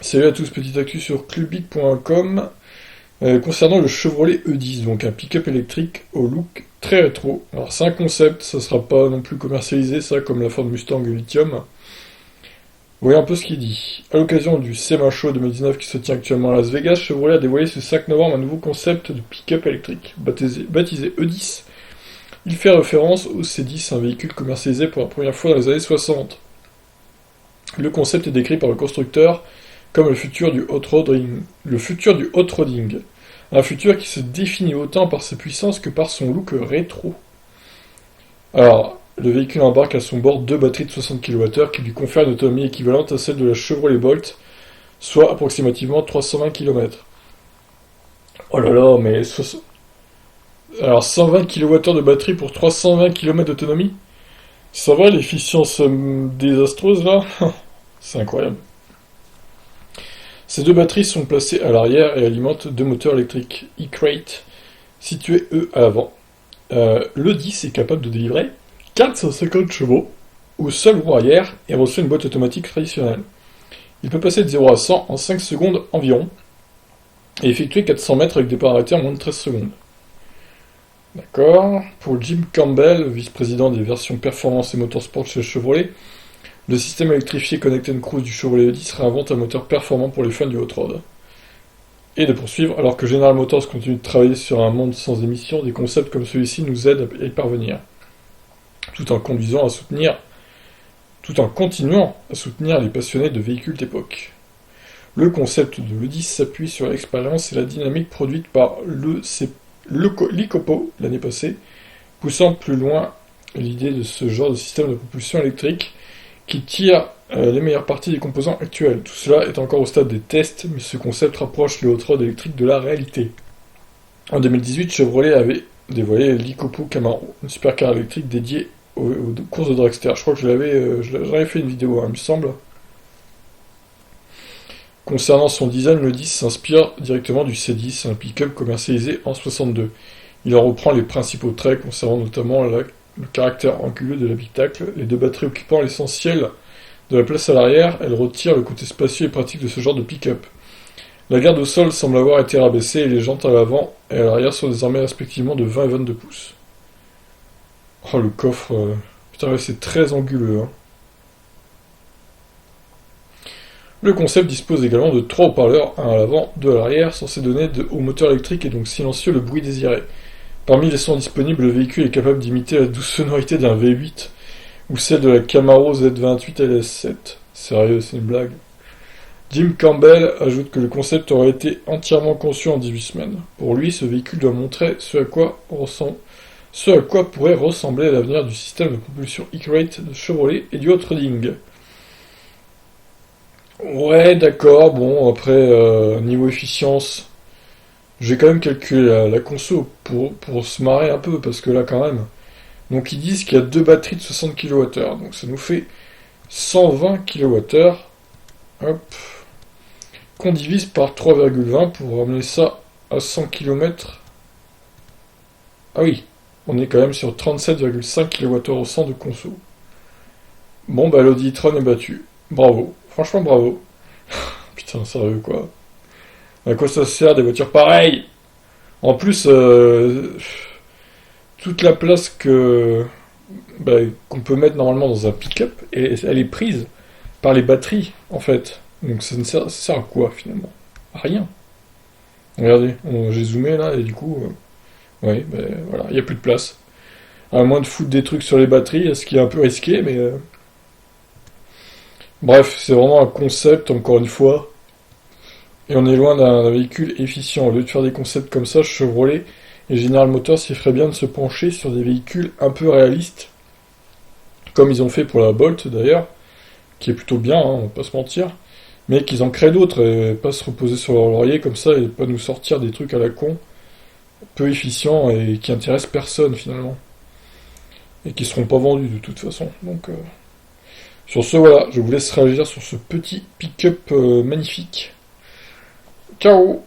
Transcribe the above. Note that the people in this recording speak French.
Salut à tous, petite actu sur clubic.com concernant le Chevrolet E10, donc un pick-up électrique au look très rétro. Alors c'est un concept, ça sera pas non plus commercialisé ça comme la Ford Mustang Lithium. Voyez un peu ce qu'il dit. À l'occasion du SEMA Show 2019 qui se tient actuellement à Las Vegas, Chevrolet a dévoilé ce 5 novembre un nouveau concept de pick-up électrique, baptisé E10. Il fait référence au C10, un véhicule commercialisé pour la première fois dans les années 60. Le concept est décrit par le constructeur comme le futur du hot-rodding. Un futur qui se définit autant par sa puissance que par son look rétro. Alors, le véhicule embarque à son bord deux batteries de 60 kWh qui lui confèrent une autonomie équivalente à celle de la Chevrolet Bolt, soit approximativement 320 km. Oh là là, mais... Alors 120 kWh de batterie pour 320 km d'autonomie? Ça va l'efficience désastreuse là? C'est incroyable. Ces deux batteries sont placées à l'arrière et alimentent deux moteurs électriques e-crate, situés eux à l'avant. Le 10 est capable de délivrer 450 chevaux au seul roue arrière et reçoit une boîte automatique traditionnelle. Il peut passer de 0 à 100 en 5 secondes environ et effectuer 400 mètres avec départ arrêté en moins de 13 secondes. D'accord. Pour Jim Campbell, vice-président des versions performance et motorsport chez Chevrolet, le système électrifié Connect & Cruise du Chevrolet E10 réinvente un moteur performant pour les fans du hot-rod. Et de poursuivre, alors que General Motors continue de travailler sur un monde sans émissions, des concepts comme celui-ci nous aident à y parvenir, tout en continuant à soutenir les passionnés de véhicules d'époque. Le concept de l'E10 s'appuie sur l'expérience et la dynamique produite par l'ICOPO l'année passée, poussant plus loin l'idée de ce genre de système de propulsion électrique qui tire les meilleures parties des composants actuels. Tout cela est encore au stade des tests, mais ce concept rapproche le hot-rod électrique de la réalité. En 2018, Chevrolet avait dévoilé l'ICOPO Camaro, une supercar électrique dédiée aux courses de dragster. Je crois que j'avais fait une vidéo, hein, il me semble. Concernant son design, le 10 s'inspire directement du C10, un pick-up commercialisé en 62. Il en reprend les principaux traits concernant notamment le caractère anguleux de l'habitacle, les deux batteries occupant l'essentiel de la place à l'arrière, elles retirent le côté spacieux et pratique de ce genre de pick-up. La garde au sol semble avoir été rabaissée et les jantes à l'avant et à l'arrière sont désormais respectivement de 20 et 22 pouces. Oh le coffre, putain ouais, c'est très anguleux, hein. Le concept dispose également de 3 haut-parleurs, un à l'avant, 2 à l'arrière, censés donner au moteur électrique et donc silencieux le bruit désiré. Parmi les sons disponibles, le véhicule est capable d'imiter la douce sonorité d'un V8 ou celle de la Camaro Z28 LS7. Sérieux, c'est une blague. Jim Campbell ajoute que le concept aurait été entièrement conçu en 18 semaines. Pour lui, ce véhicule doit montrer ce à quoi pourrait ressembler l'avenir du système de propulsion e-crate de Chevrolet et du hot-rodding. Ouais, d'accord, bon, après, niveau efficience, j'ai quand même calculé la conso pour se marrer un peu, parce que là, quand même. Donc, ils disent qu'il y a deux batteries de 60 kWh, donc ça nous fait 120 kWh, hop, qu'on divise par 3,20 pour ramener ça à 100 km. Ah oui, on est quand même sur 37,5 kWh au 100 de conso. Bon, bah, l'Audi e-tron est battu. Bravo. Franchement, bravo. Putain, sérieux, quoi. À quoi ça sert des voitures pareilles? En plus, toute la place qu'on peut mettre normalement dans un pick-up, elle est prise par les batteries, en fait. Donc ça sert à quoi, finalement? À rien. Regardez, j'ai zoomé là, et du coup, ouais, ben voilà, il n'y a plus de place. À moins de foutre des trucs sur les batteries, ce qui est un peu risqué, mais... Bref, c'est vraiment un concept, encore une fois. Et on est loin d'un véhicule efficient. Au lieu de faire des concepts comme ça, Chevrolet et General Motors s'y ferait bien de se pencher sur des véhicules un peu réalistes, comme ils ont fait pour la Bolt d'ailleurs, qui est plutôt bien, hein, on va pas se mentir, mais qu'ils en créent d'autres et pas se reposer sur leur laurier comme ça et pas nous sortir des trucs à la con, peu efficients et qui intéressent personne finalement. Et qui seront pas vendus de toute façon. Donc, sur ce, voilà, je vous laisse réagir sur ce petit pick-up magnifique. Ciao!